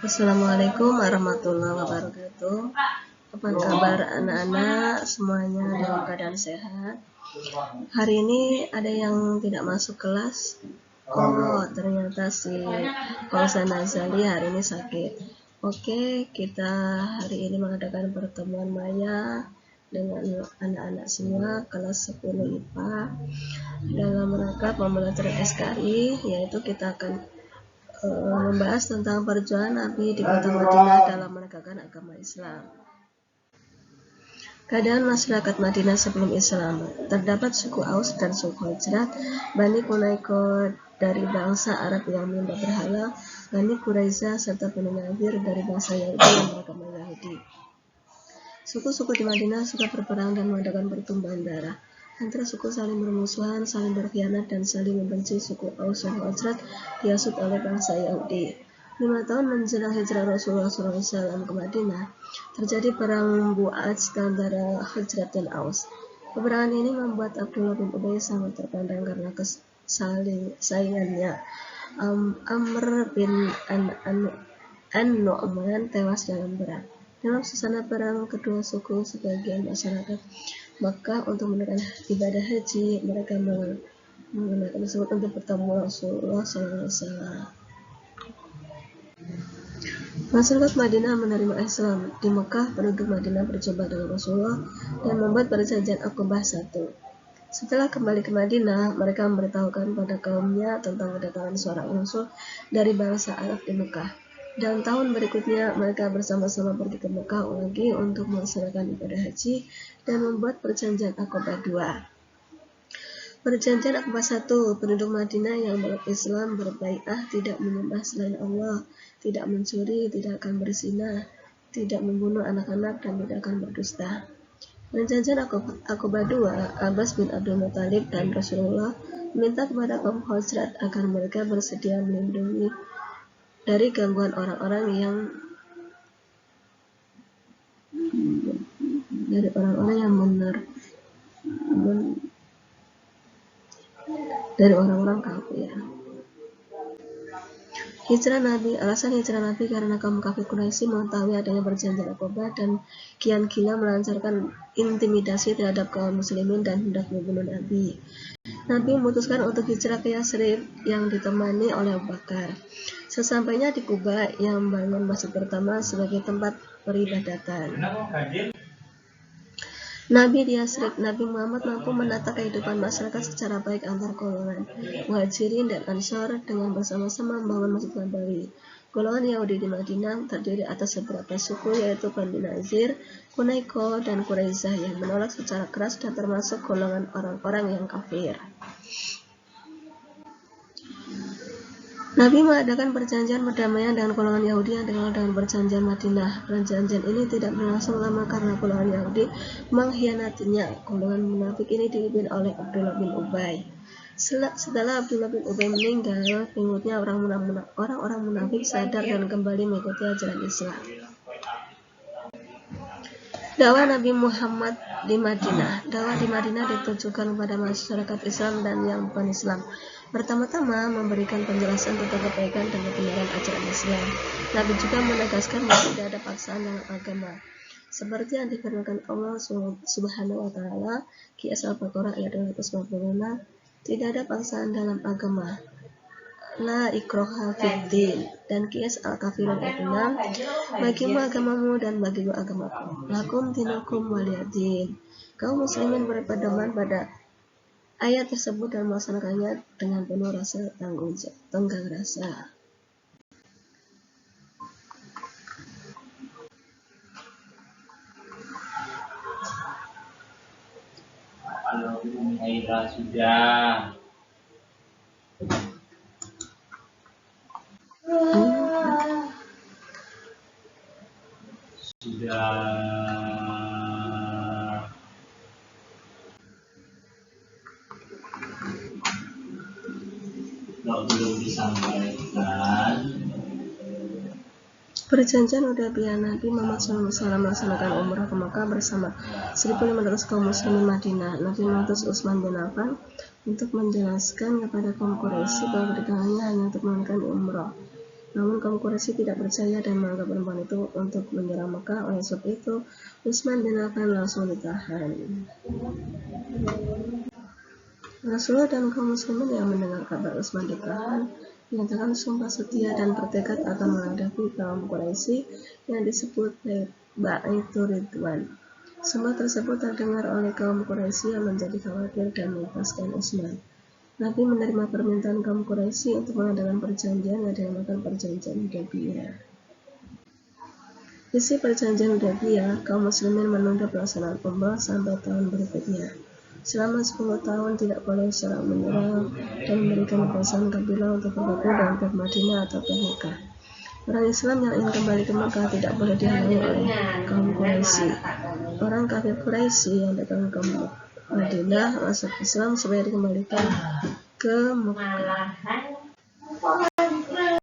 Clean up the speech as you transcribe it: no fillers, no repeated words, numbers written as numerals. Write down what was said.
Assalamualaikum warahmatullahi wabarakatuh. Apa kabar anak-anak semuanya dalam keadaan sehat? Hari ini ada yang tidak masuk kelas. Oh, ternyata si Fauzan Nazali hari ini sakit. Oke, kita hari ini mengadakan pertemuan maya dengan anak-anak semua kelas 10 IPA dalam rangka pembelajaran SKI, yaitu kita akan membahas tentang perjuangan Nabi di kota Madinah dalam menegakkan agama Islam. Keadaan masyarakat Madinah sebelum Islam. Terdapat suku Aus dan suku Khazraj, Bani Quraiko dari bangsa Arab yang menyembah berhala, Bani Quraisyah serta Bani Nadir dari bangsa Yahudi yang beragama Yahudi. Suku-suku di Madinah suka berperang dan mengadakan pertumpahan darah. Antara suku saling bermusuhan, saling berkhianat, dan saling membenci. Suku Aus dan Khazraj dihasut oleh bangsa Yahudi. 5 tahun menjelang hijrah Rasulullah SAW ke Madinah, terjadi perang Bu'aj antara Khazraj dan Aus. Peperangan ini membuat Abdullah bin Ubay sangat terpandang karena saingannya. Amr bin An-Nu'man tewas dalam perang. Dalam suasana perang kedua suku, sebagian masyarakat Makkah untuk menekan ibadah haji, mereka menggunakan tersebut untuk bertemu Rasulullah SAW. Masyarakat Madinah menerima Islam. Di Mekah, penduduk Madinah berjumpa dengan Rasulullah dan membuat perjanjian Aqabah 1. Setelah kembali ke Madinah, mereka memberitahukan pada kaumnya tentang kedatangan seorang Rasul dari bangsa Arab di Mekah. Dan tahun berikutnya, mereka bersama-sama pergi ke Mekah lagi untuk melaksanakan ibadah haji dan membuat perjanjian Aqabah 2. Perjanjian Aqabah 1, penduduk Madinah yang berislam berbai'ah tidak menyembah selain Allah, tidak mencuri, tidak akan berzina, tidak membunuh anak-anak, dan tidak akan berdusta. Perjanjian Aqabah 2, Abbas bin Abdul Muthalib dan Rasulullah meminta kepada kaum Khazraj agar mereka bersedia melindungi dari gangguan orang-orang yang dari orang-orang kafir. Hijrah Nabi. Alasan hijrah Nabi karena kaum kafir Quraisy mengetahui adanya perjanjian Aqabah dan kian gila melancarkan intimidasi terhadap kaum muslimin dan hendak membunuh Nabi. Nabi memutuskan untuk hijrah ke Yasrib yang ditemani oleh Abu Bakar. Sesampainya di Kuba, yang membangun masjid pertama sebagai tempat peribadatan Nabi di Yasrib, Nabi Muhammad mampu menata kehidupan masyarakat secara baik antar golongan Muhajirin dan Ansor dengan bersama-sama membangun masjid Nabawi. Golongan Yahudi di Madinah terdiri atas beberapa suku, yaitu Bani Nazir, Quraiko, dan Quraisyah yang menolak secara keras dan termasuk golongan orang-orang yang kafir. Nabi mengadakan perjanjian perdamaian dengan golongan Yahudi yang dikenal dengan perjanjian Madinah. Perjanjian ini tidak berlangsung lama karena golongan Yahudi mengkhianatinya. Golongan munafik ini dipimpin oleh Abdullah bin Ubay. Setelah Abdullah bin Ubay meninggal, pengikutnya orang-orang munafik sadar dan kembali mengikuti ajaran Islam. Dakwah Nabi Muhammad di Madinah. Dakwah di Madinah ditujukan kepada masyarakat Islam dan yang bukan Islam. Pertama-tama memberikan penjelasan tentang kebaikan dan kebenaran ajaran Islam. Nabi juga menegaskan bahwa tidak ada paksaan dalam agama. Seperti yang difirmankan Allah Subhanahu wa taala, Qiyas Al-Baqarah ayat 255, tidak ada paksaan dalam agama. La ikraha fid-din, dan Qiyas Al-Kafirun ayat 6, bagimu agamamu dan bagiku agamaku. Lakum dinukum waliyadin. Kaum muslimin berpedoman pada ayat tersebut dan melaksanakannya dengan penuh rasa tenggang rasa. Sudah. Belum disampaikan. Perjanjian Hudaybiyah. Nabi Muhammad SAW melaksanakan umrah ke Makkah bersama 1.500 kaum muslimin Madinah. Nabi mengutus Utsman bin Affan untuk menjelaskan kepada kaum Quraisy bahwa kedatangannya hanya untuk melakukan umrah. Namun kaum Quraisy tidak percaya dan menganggap perempuan itu untuk menyerang Mekah. Oleh sebab itu Utsman bin Affan langsung ditahan. Rasulullah dan kaum muslimin yang mendengar kabar Utsman ditahan menyatakan sumpah setia dan bertekad akan menghadapi kaum Quraisy yang disebut Baitur Ridwan. Sumpah tersebut terdengar oleh kaum Quraisy yang menjadi khawatir dan melepaskan Utsman. Nabi menerima permintaan kaum Quraisy untuk mengadakan perjanjian yang dinamakan Perjanjian Hudaybiyah. Isi Perjanjian Hudaybiyah, kaum muslimin menunda pelaksanaan umrah sampai tahun berikutnya. Selama 10 tahun tidak boleh secara menyerang dan memberikan kebebasan kabilah untuk bergabung dengan pihak Madinah atau pihak Mekah. Orang Islam yang ingin kembali ke Mekah tidak boleh dihalangi oleh kaum Quraisy. Orang kafir Quraisy yang datang ke Madinah masuk Islam supaya dikembalikan ke Mekah.